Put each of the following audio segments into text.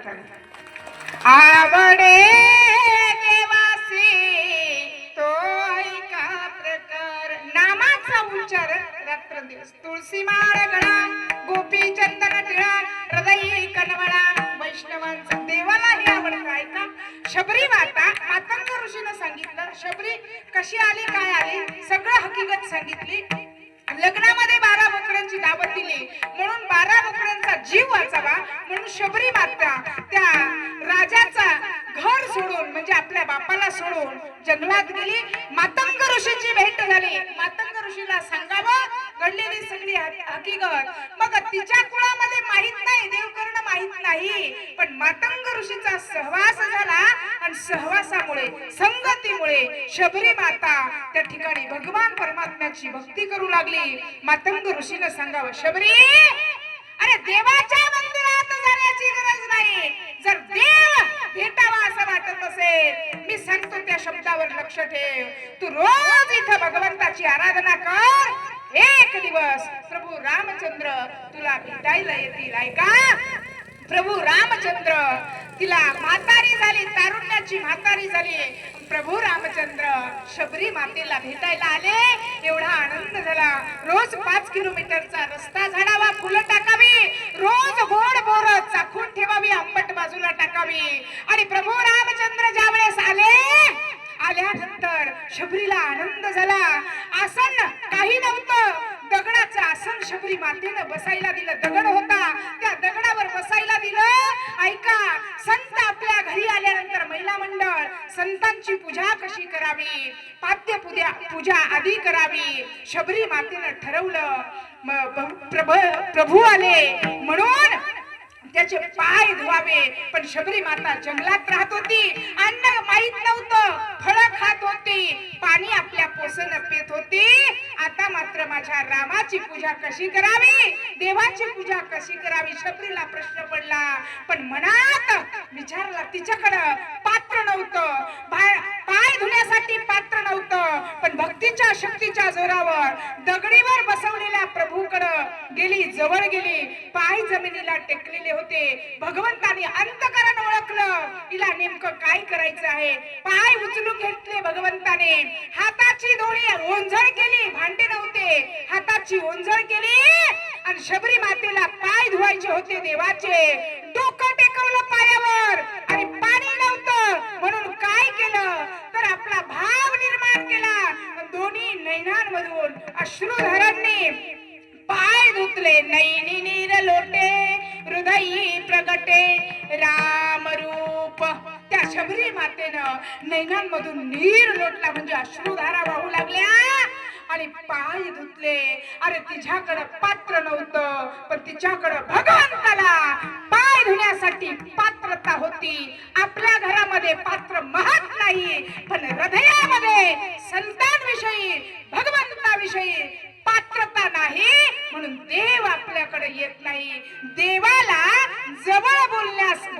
विठ्ठल आवडे देवासी तो ऐका प्रकार नामाचा उच्चार रात्रंदिवस तुळशी माळ गळा गोपी चंदन टिळा हृदयी कनवळा वैष्णवांचा देवालाही आवडतं ऐका शबरी माता मातंग ऋषीनं सांगितलं शबरी कशी आली काय आली सगळं हकीकत सांगितली लग्नामध्ये 12 बोकडांची दावत दिली म्हणून 12 बोकडांचा जीव वाचावा म्हणून शबरी माता त्या राजाचा घर सोडून म्हणजे आपल्या बापाला सोडून जंगलात गेली मातंग ऋषीची भेट झाली मातंग ऋषीला सांगावं घडलेली सगळी हकीकत मग तिच्या कुळामध्ये माहित नाही देवकर्ण माहित नाही पण मातंग ऋषीचा सहवास झाला आणि सहवासामुळे संगतीमुळे शबरी माता त्या ठिकाणी भगवान परमात्म्याची भक्ती करू लागली मातंग ऋषीने सांगावं शबरी अरे देवाच्या मंदिरात जाण्याची गरज नाही जर देव भेटावा असं वाटत असेल मी सांगतो त्या शब्दावर लक्ष ठेव तू रोज इथं भगवंताची आराधना कर एक दिवस प्रभू रामचंद्र तुला भेटायला येतील ऐका प्रभू रामचंद्र तिला म्हातारी झाली तारुण्याची म्हातारी झाली प्रभू रामचंद्र शबरी मातेला भेटायला आले एवढा आनंद झाला रोज 5 किलोमीटरचा रस्ता झाडावा फुलं टाकावी रोज गोड बोर चाखून ठेवावी आंबट बाजूला टाकावी आणि प्रभू रामचंद्र ज्यावेळेस आल्यानंतर शबरीला आनंद झाला आसन काही नव्हतं दगडाचं आसन शबरी मातेनं बसायला दिलं दगड होता त्या दगडावर बसायला दिलं ऐका संत आपल्या घरी आल्यानंतर महिला मंडळ संतांची पूजा कशी करावी पाद्य पूजा आधी करावी शबरी मातेनं ठरवलं प्रभू आले म्हणून त्याचे पाय धुवावे पण शबरी माता जंगलात राहत होती अन्न माहित नव्हतं फळं खात होती पाणी आपल्या पोसनं पित होती आता मात्र माझ्या रामाची पूजा कशी करावी देवाची पूजा कशी करावी शबरीला प्रश्न पडला पण मनात विचारला तिच्याकडं पात्र नव्हतं पाय धुण्यासाठी पात्र नव्हतं पण भक्तीच्या शक्तीच्या जोरावर दगडीवर बसवलेल्या प्रभूकडं गेली जवळ गेली पाय जमिनीला टेकलेले होते भगवंताने अंतकरण ओळखलं तिला नेमकं काय करायचं आहे पाय उचलून घेतले भगवंताने हाताची दोरी ओंझळ केली भांडे नव्हते हाताची ओंझळ केली आणि शबरी मातेला पाय धुवायचे होते देवाचे डोकं टेकवलं पायावर आणि पाणी नव्हतं म्हणून काय केलं तर आपला भाव निर्माण केला दोन्ही नैनांमधून अश्रुधारांनी पाय धुतले नैनी नीर लोटे हृदयी प्रगटे राम रूप त्या शबरी मातेनं नैनांमधून नीर लोटला म्हणजे अश्रुधारा वाहू लागल्या आणि पाय धुतले अरे तिच्याकडे पात्र नव्हतं पण तिच्याकडे भगवंताला पाय धुण्यासाठी पात्रता होती आपल्या घरामध्ये पात्र महत नाही पण हृदयामध्ये संतांविषयी भगवंताविषयी पात्रता नाही म्हणून देव आपल्याकडे येत नाही देवाला जवळ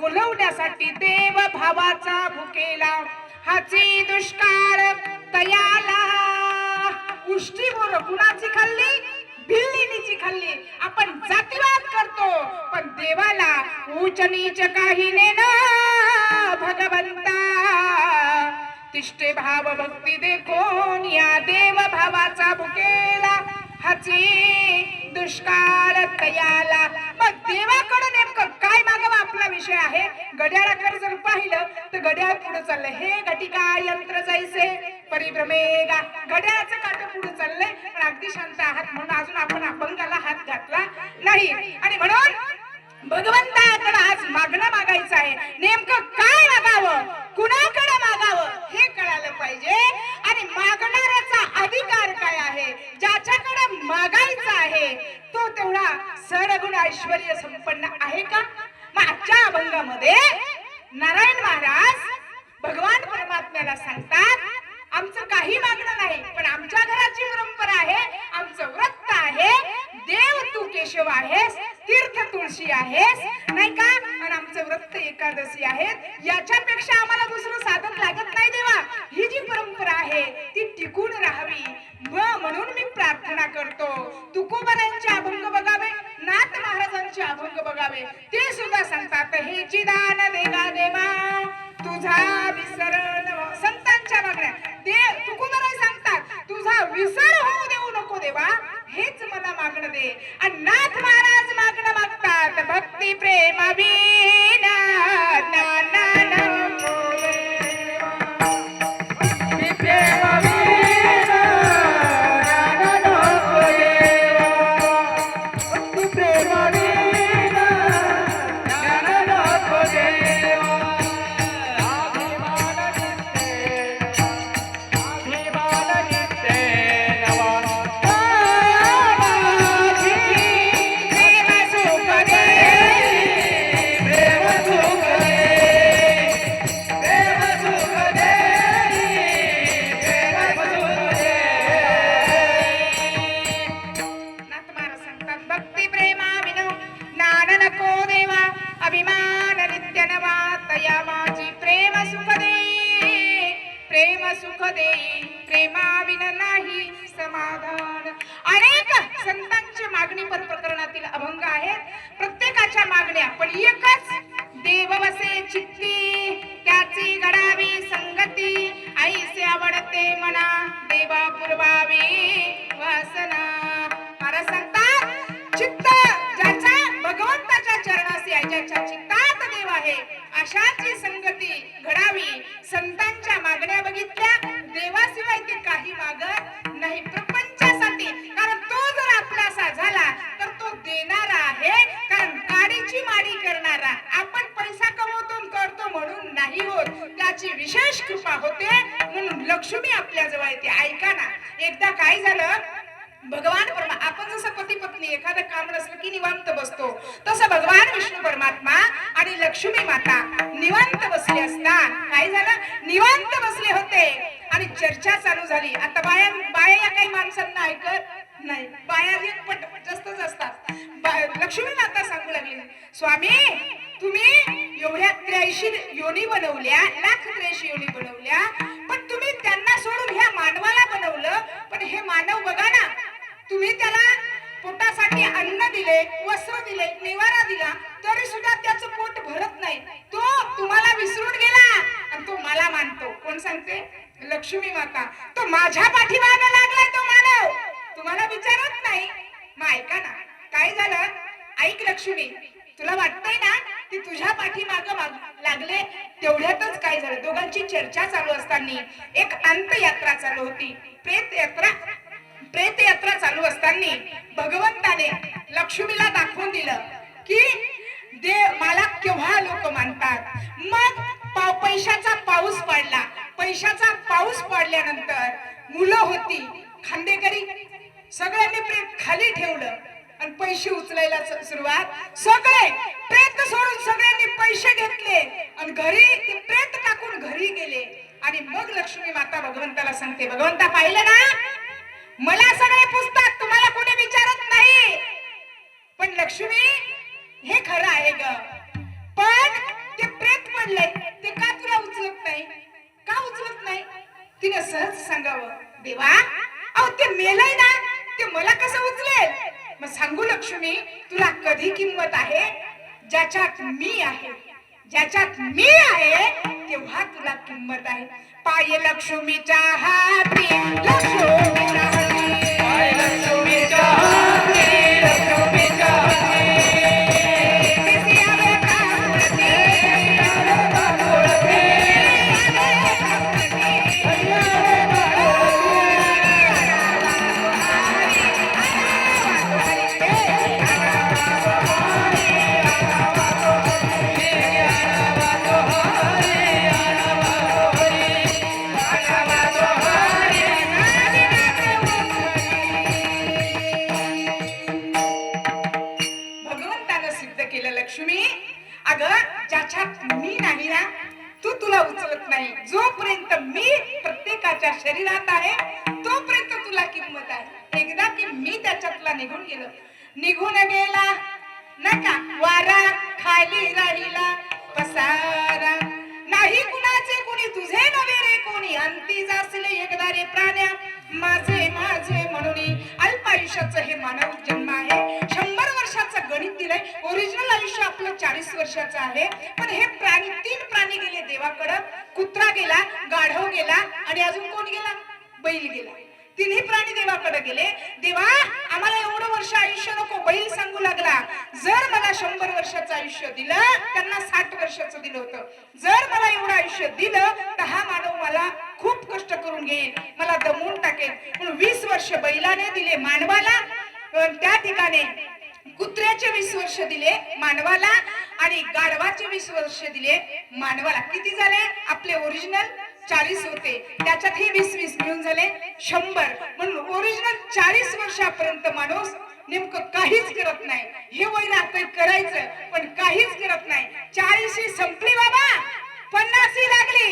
बोलवण्यासाठी देव भावाचा भुकेला हाची दुष्काळ तयाला उष्टी बोर कुणाची खाल्ली बिल्लीनीची खाल्ली आपण जातीवाद करतो पण देवाला उच्च नीच काही नेना भगवंता तिष्ठे भाव भक्ती देखोन या देव भावाचा भुकेला हाची दुष्काळ तयाला मग देवाकडे नेमकं काय मागावं आपला विषय आहे घड्याळाकडे जर पाहिलं तर घड्याळ पुढे चाललंय हे घटिका यंत्र जैसे परिभ्रमेगा घड्याळाचं काट पुढे चाललंय पण अगदी शांत आहात म्हणून अजून आपण अभंगाला हात घातला नाही आणि म्हणून भगवंताकडे आज मागणं मागायचं आहे नेमकं काय मागावं कुणाकडे मागावं हे कळालं पाहिजे आणि मागणाऱ्याचा अधिकार काय आहे ज्याच्याकडे मागायचं आहे तो तेवढा सडगुण ऐश्वर्य संपन्न आहे का आजच्या अभंगामध्ये नारायण महाराज भगवान परमात्म्याला सांगतात आमचं काही मागणं नाही पण आमच्या घराची परंपरा आहे आमचं व्रत आहे देव तू केशव आहेस तीर्थ तुळशी आहेस नाही का आणि आमचं व्रत एकादशी आहेत याच्यापेक्षा आम्हाला दुसरं साधन लागत नाही देवा ही जी परंपरा आहे ती टिकून राहावी म्हणून मी प्रार्थना करतो तुकोबारायांचे अभंग बघावे नाथ महाराजांचे अभंग बघावे ते सुद्धा सांगतात हेची दान देगा देवा तुझा विसर संतांच्या मागण्या देव तुकोबराय सांगतात तुझा विसर होऊ देऊ नको देवा हेच मला मागणं दे. आणि नाथ महाराज मागणं मागतात भक्ती प्रेमाविना नाना नको देवा. भक्ती प्रेमाविना नाना नको देवा. भक्ती प्रेमाविना नाना नको देवा. अभिमान नित्य नवा तया माझी प्रेम सुख देई प्रेम सुख देई प्रेमाविन नाही समाधान. अनेक संतांच्या मागणी पर प्रकरणातील अभंग आहेत. प्रत्येकाच्या मागण्या पण एकच देव वसे चित्ती त्याची घडावी संगती ऐसे आवडते मना देवा पुरवावी वासना. महाराज सांगतात चित्त ज्याचा भगवंताच्या चरणाशी आहे ज्याच्या चित्तात देव आहे अशाची संगती घडावी. संतांच्या मागण्या बघितल्या देवाशिवाय ते काही मागत नाही प्रपंचासाठी. कारण तो जर आपलासा झाला तर तो देणारा आहे. कारण काडीची माडी करणारा आपण पैसा कमवतो करतो म्हणून नाही होत त्याची विशेष कृपा होते म्हणून लक्ष्मी आपल्या जवळ येते. ऐका ना एकदा काय झालं भगवान परमा आपण जसं पती पत्नी एखादं काम नसलं की निवांत बसतो तसं भगवान विष्णू परमात्मा आणि लक्ष्मी माता निवांत बसले असता काय झालं निवांत बसले होते आणि चर्चा चालू झाली. आता बाया या काही माणसांना ऐकत नाही. बाया एक पट जास्तच असतात. लक्ष्मी माता सांगू लागली स्वामी तुम्ही एवढ्या 83 योनी बनवल्या 1,83 योनी बनवल्या पण तुम्ही त्यांना सोडून ह्या मानवाला बनवलं. पण हे मानव बघा ना तुम्ही त्याला पोटासाठी अन्न दिले वस्त्र दिले निवारा दिला तरी सुद्धा त्याचं पोट भरत नाही. तो तुम्हाला विसरून गेला आणि तो मला मानतो. कोण सांगते लक्ष्मी माता. तो माझ्या पाठीमागे लागलाय तो मानव तुम्हाला विचारत नाही. मग ऐका ना काय झालं ऐक लक्ष्मी तुला वाटतंय ना ती तुझ्या पाठीमागे लागले तेवढ्यातच काय झालं दोघांची चर्चा चालू असताना एक अंतयात्रा चालू होती. प्रेत यात्रा चालू असताना भगवंताने लक्ष्मीला दाखवून दिलं की देव मला केव्हा लोक मानतात. मग पैशाचा पाऊस पडला. पैशाचा पाऊस पडल्यानंतर मुलं होती खांदेकरी सगळ्यांनी प्रेत खाली ठेवलं आणि पैसे उचलायला सुरुवात. सगळे प्रेत सोडून सगळ्यांनी पैसे घेतले आणि घरी ते प्रेत टाकून घरी गेले. आणि मग लक्ष्मी माता भगवंताला सांगते भगवंता पाहिलं ना मला सगळे पुस्तक तुम्हाला कोणी विचारत नाही पण लक्ष्मी हे खरं आहे ग पण ते प्रेत पडले ते का तुला उचलत नाही का उचलत नाही. तिने सहज सांगावं देवा अहो ते मेलय ना ते मला कसं उचलेल. मग सांगू लक्ष्मी तुला कधी किंमत आहे ज्याच्यात मी आहे. ज्याच्यात मी आहे तेव्हा तुला किंमत आहे. पाय लक्ष्मीच्या हाती लक्ष्मीच्या हाती पाय लक्ष्मीच्या हाती लक्ष्मीच्या हाती जोपर्यंत मी प्रत्येकाच्या शरीरात आहे तोपर्यंत तुला किंमत आहे. एकदा की मी त्याच्यातला निघून गेला नका वारा खाली राहिला पसारा नाही कुणाचे कुणी तुझे नव्हे रे कोणी अंती जासले एकदा रे प्राण्या माझे माझे म्हणून अल्प आयुष्याचं हे मानव जन्म आहे. 100 वर्षाचं गणित दिलंय. ओरिजिनल आयुष्य आपलं 40 वर्षाचं आहे. पण हे प्राणी, 3 प्राणी गेले देवाकडं. कुत्रा गेला, गाढव गेला आणि अजून कोण गेला? बैल गेला. तिन्ही प्राणी देवाकडे गेले. देवा, आम्हाला एवढं वर्ष आयुष्य नको. बैल सांगू लागला, जर मला 100 वर्षाचं आयुष्य दिलं, त्यांना 60 वर्षाचं दिलं होतं, जर मला एवढं आयुष्य दिलं तर हा मानव मला खूप कष्ट करून घेईल, मला दमवून टाकेल. म्हणून 20 वर्ष बैलाने दिले मानवाला, त्या ठिकाणी कुत्र्याचे 20 वर्ष दिले मानवाला आणि गाढवाचे 20 वर्ष दिले मानवाला. किती झाले? आपले ओरिजिनल 40 होते, त्याच्यात हे 20 मिळून झाले 100. म्हणून ओरिजिनल 40 वर्षापर्यंत माणूस नेमकं काहीच करत नाही. हे वय राहतंय करायचं, पण काहीच करत नाही. 40 संपली बाबा, 50 लागली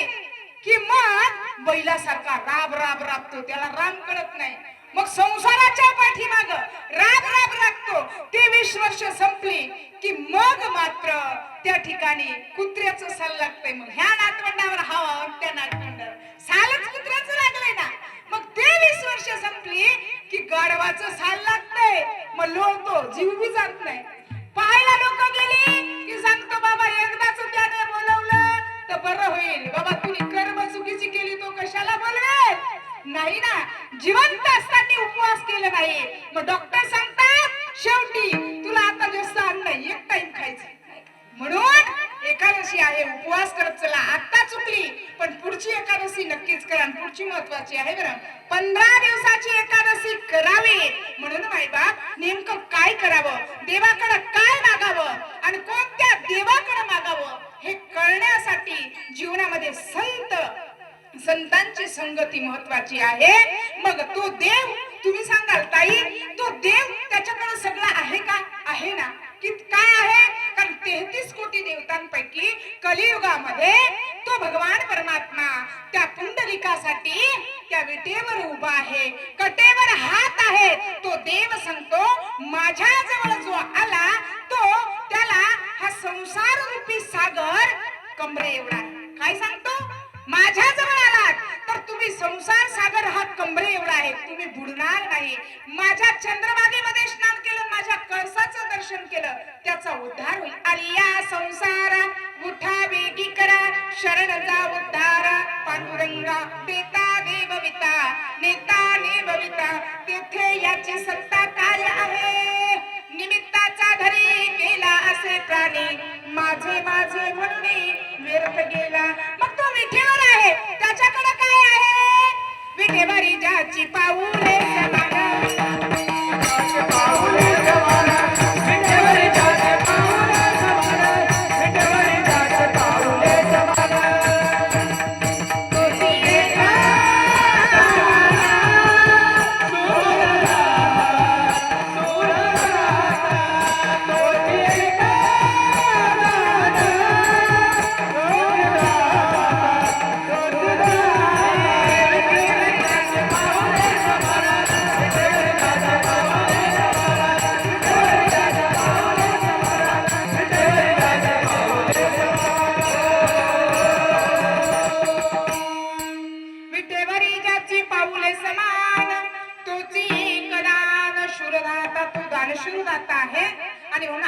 की मग बैलासारखा राब राब राबतो, त्याला राम कळत नाही. मग संसाराच्या पाठीमाग राब राब लागतो. ते 20 वर्ष संपली की मग मात्र त्या ठिकाणी कुत्र्याचं साल लागतंय. मग ह्या नातवंडावर हवा, त्या नातवंडावर सालच कुत्र्याचं लागलंय ना. मग ते 20 वर्ष संपली की गाढवाचं साल लागतंय. मग लोळतो, जीव बी जात नाही. पाहायला लोक गेली की सांगतो, बाबा एकदाच त्याने बोलवलं तर बरं होईल. बाबा तुम्ही कर्म चुकीची केली, तो कशाला बोलवेल? नाही ना, जिवंत असताना उपवास केला नाही. मग डॉक्टर सांगतात शेवटी तुला आता जास्त अन्न नाही, एक टाइम खायचं. म्हणून एकादशी आहे, उपवास करत चला. आता चुकली पण पुढची एकादशी नक्कीच करा. पुढची महत्वाची आहे बरं, 15 दिवसाची एकादशी करावी. म्हणून मायबाप नेमकं काय करावं, देवाकडे काय मागावं आणि कोणत्या देवाकडे मागावं हे कळण्यासाठी जीवनामध्ये संतांची संगती महत्वाची आहे. मग तो देव, तुम्ही सांगाल ताई, तो देव त्याच्याकडे सगळं आहे का? आहे ना. काय आहे? कारण 33 कोटी देवतांपैकी कलियुगामध्ये तो भगवान परमात्मा त्या पुंडलिकासाठी त्या विटेवर उभा आहे, कटेवर हात आहे. तो देव सांगतो, माझ्या जवळ जो आला तो त्याला हा संसार रूपी सागर कमरे एवढा. काय सांगतो? माझ्या जवळ आलात तर तुम्ही संसार सागर हा कमरे एवढा आहे, तुम्ही बुडणार नाही. माझ्या चंद्रभागेमध्ये स्नान केलं, माझ्या कळसाचं दर्शन केलं, त्याचा उद्धार होईल. आणि या संसारा उठा वेगी करा, शरण जा उद्धार. पांडुरंगा देता देवविता, नेता नेवविता, तेथे याची सत्ता काय आहे? निमित्ताचा धरी गेला असे प्राणी, माझे माझे म्हणणे व्यर्थ गेला. मग तो विठेवर आहे, त्याच्याकडे काय आहे? विठेवरी ज्याची पाऊले समान, पाऊले समान, विठेवरी ज्याचे पाऊले समान, विठेवरी ज्याचे पाऊले समान. तोची एका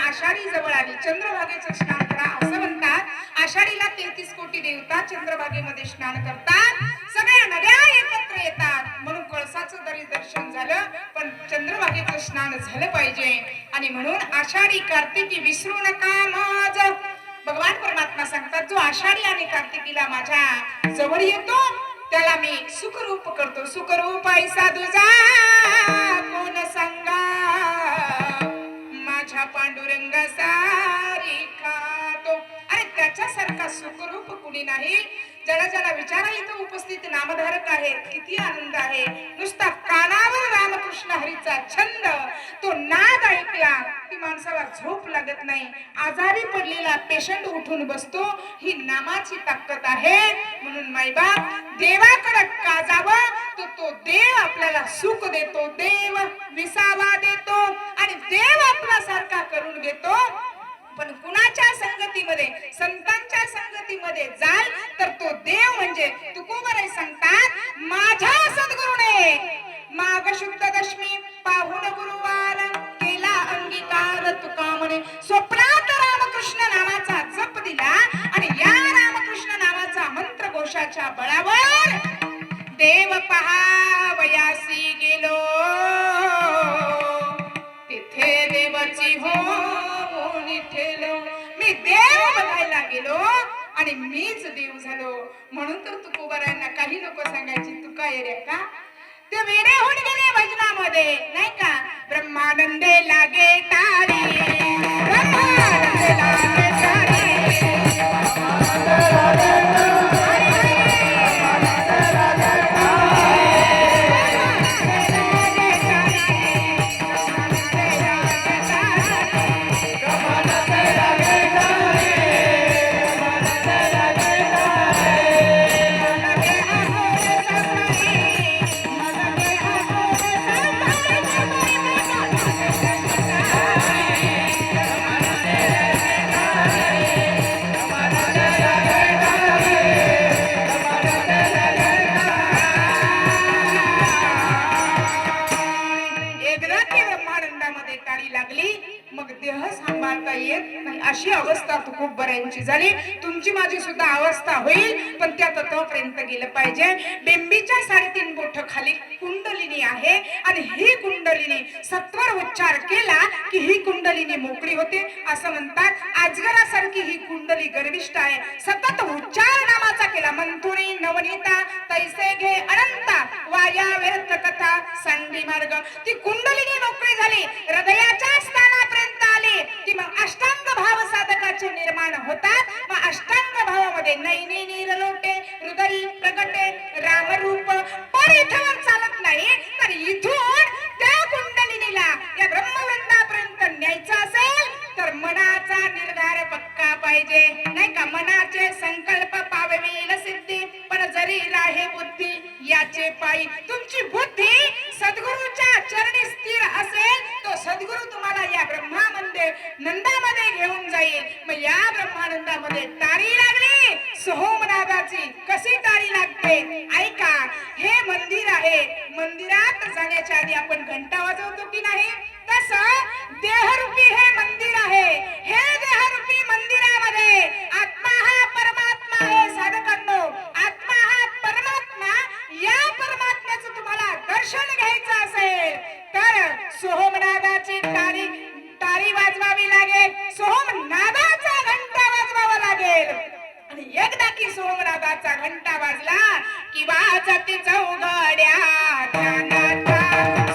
आषाढी जवळ आली, चंद्रभागेचं स्नान करा असं म्हणतात. आषाढीला 33 कोटी देवता चंद्रभागेमध्ये स्नान करतात, सगळ्या नद्या एकत्र येतात. म्हणून कळसाचं जरी दर्शन झालं पण चंद्रभागेचं स्नान झालं पाहिजे. आणि म्हणून आषाढी कार्तिकी विसरू नका माझ. भगवान परमात्मा सांगतात, जो आषाढी आणि कार्तिकीला माझ्या जवळ येतो त्याला मी सुखरूप करतो. सुखरूप ऐसा तुझा कोण सांगा, माझ्या पांडुरंग सारिखा तो. अरे त्याच्यासारखा सुखरूप कुणी नाही. ज्याला ज्याला विचारा इथं उपस्थित नामधारक आहेत, किती आनंद आहे. नुसता कानावर रामकृष्ण हरीचा छंद, तो नाद ऐकला की माणसाला झोप लागत नाही. आजारी पडलेला पेशंट उठून बसतो, ही नामाची ताकद आहे. म्हणून मायबाप देवाकडे का जावं, तर तो देव आपल्याला सुख देतो, देव विसावा देतो आणि देव आपल्यासारखा करून घेतो. पण कुणाच्या संगतीमध्ये, संतांच्या संगतीमध्ये जाल तर तो देव म्हणजे तुकोबराय सांगतात, माझ्या सद्गुरूने माघ शुद्ध दशमी पाहुण गुरुवार केला अंगीकार तुका म्हणे स्वप्नात रामकृष्ण नामाचा जप दिला आणि या रामकृष्ण नामाचा मंत्र घोषाच्या बळावर देव पहावयासी गेलो तिथे देवाची हो ठेलो मी देव बघायला गेलो आणि मीच देव झालो म्हणून तर तुकोबारांना काही लोक सांगायची तुका येड्या का ते वेडे होऊन गेले भजनामध्ये नाही का ब्रह्मानंदे लागे टाळी ब्रह्मानंदे लागे टाळी अशी अवस्था खूप बऱ्यांची झाली तुमची माझी सुद्धा अवस्था होईल पण त्या तत्वापर्यंत गेलं पाहिजे बेंबीच्या 3.5 बोट खाली कुंडलिनी आहे आणि ही कुंडलिनी सत्वर उच्चार केला की ही कुंडलिनी मोकळी होते असं म्हणतात अजगरासारखी ही कुंडली गर्विष्ठ आहे सतत उच्चार नामाचा केला मंथुरी नवनीता तैसे घे अनंता वाया व्यर्थ कथा सांगी मार्ग ती कुंडलिनी मोकळी झाली हृदयाच्या स्थानापर्यंत आली की मग अष्टांग भाव साधकाचे निर्माण होतात मग अष्टांग भावामध्ये नैनी नीरलोटे हृदय प्रगटे रामरूप पण इथवर चालत नाही तर इथून त्या कुंडलिनीला या ब्रह्मवृंदापर्यंत न्यायचं असेल तर मनाचा निर्धार पक्का पाहिजे नाही का मनाचे संकल्प पावतील सिद्धी पण जरी राहे बुद्धी याचे पायी तुमची बुद्धी सद्गुरूच्या चरणी स्थिर असेल तो सद्गुरू तुम्हाला या ब्रह्मामध्ये नंदामध्ये घेऊन जाईल मग या ब्रह्मानंदामध्ये तारी लागली सोमनाथाची कशी तारी लागते ऐका हे मंदिर आहे मंदिरात जाण्याच्या आधी आपण घंटा वाजवतो की नाही तसं देहरूपी हे मंदिर आहे हे देहरूपी मंदिरामध्ये आत्मा हा परमात्मा आहे साधकांनो आत्मा हा परमात्मा या परमात्म्याचं तुम्हाला दर्शन घ्यायचं असेल तर सोमनाथाची तारी वाजवावी लागेल सोमनाथाचा घंटा वाजवावा लागेल आणि एकदा की सोमनाथाचा घंटा वाजला की वाजती चौघड्या ध्यानाचा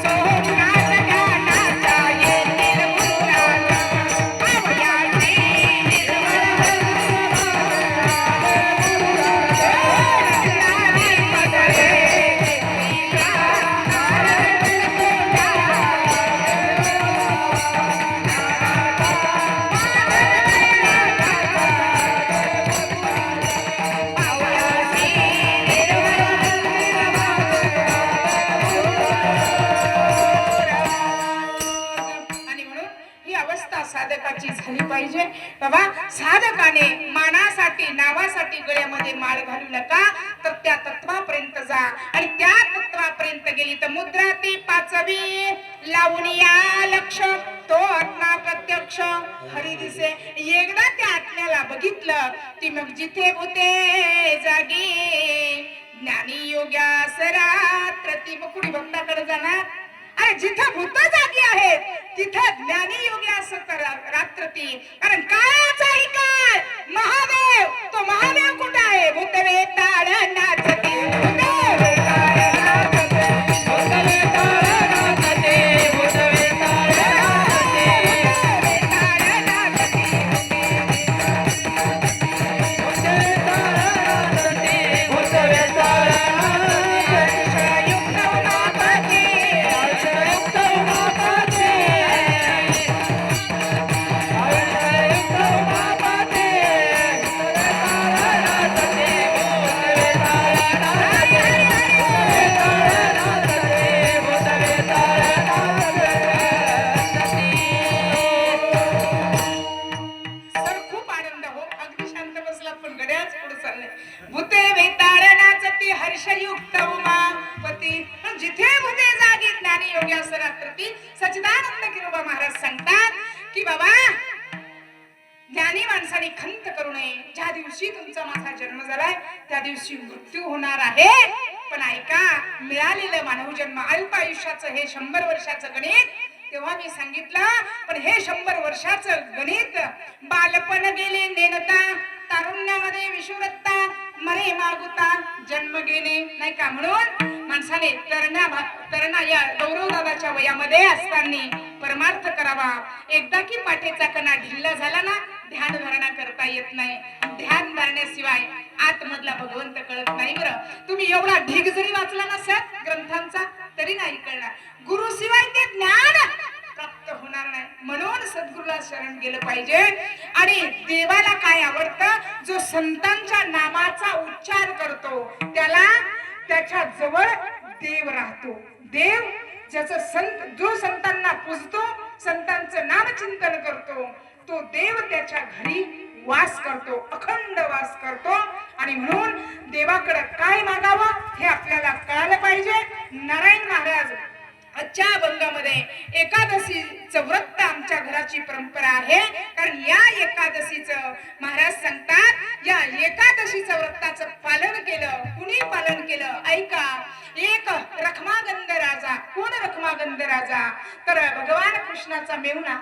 सोमनाथ ध्यानाचा येतील गुरुराजा आवयाची साधकाची झाली पाहिजे बाबा साधकाने मानासाठी नावासाठी गळ्यामध्ये माळ घालू नका तर त्या तत्वापर्यंत जा आणि त्या तत्वापर्यंत गेली तर मुद्रा ती 5वी लावून या लक्ष तो आत्मा प्रत्यक्ष हरी दिसे एकदा त्या आत्म्याला बघितलं की मग जिथे भूते जागी ज्ञानी योग्यास रात्र ती कुणी भक्ताकडे जाणार अरे जिथे भूत जागी आहेत तिथे ज्ञानी योगी असत रात्र ती कारण काळाचाही काळ महादेव तो महादेव कुठे आहे भूतवे ताळ नाचते भूतवे ताळ नाचते भूतवे ताळ नाचते भूतवे ताळ नाचते भूतवे ताळ नाचते भूतवे ताळ भूते वेताळ नाचती हर्षयुक्त उमापती जिथे भूते ज्ञानी योगी असरात्रती सच्चिदानंद गिरोबा महाराज सांगतात की बाबा ज्ञानी माणसाने खंत करू नये. ज्या दिवशी तुमचा माझा जन्म झालाय त्या दिवशी मृत्यू होणार आहे. पण ऐका, मिळालेलं मानव जन्म अल्प आयुष्याचं हे 100 वर्षाचं गणित तेव्हा मी सांगितलं. पण हे 100 वर्षाचं गणित बालपण गेले नेणता, तारुण्यामध्ये विषुवृत्ता, मरे मागुता जन्म गेले नाही का. म्हणून माणसाने तरणा या गौरव दादाच्या वयामध्ये असताना परमार्थ करावा. एकदा की पाठीचा कणा ढिल्ला झाला ना, ध्यान धारणा करता येत नाही. ध्यान धरण्याशिवाय आतमधला भगवंत कळत नाही. बरं, तुम्ही एवढा ढीग जरी वाचला नसेल ग्रंथांचा तरी नाही कळणार. गुरु शिवाय ते ज्ञान प्राप्त होणार नाही. म्हणून सद्गुरूला शरण गेलं पाहिजे. आणि देवाला काय आवडतं? जो संतांच्या नामाचा उच्चार करतो त्याला त्याच्या जवळ देव राहतो. देव ज्याचं जो संतांना पूजतो, संतांचं नाम चिंतन करतो, तो देव त्याच्या घरी वास करतो, अखंड वास करतो. आणि म्हणून देवाकडे काय मागावं हे आपल्याला कळालं पाहिजे. नारायण महाराज आजच्या अभंगामध्ये एकादशीचं व्रत आमच्या घराची परंपरा आहे. कारण या एकादशीचं महाराज सांगतात, या एकादशीचं व्रताचं पालन केलं. कुणी पालन केलं? ऐका, एक रखमागंध राजा. कोण रखमागंध राजा? तर भगवान कृष्णाचा मेहुणा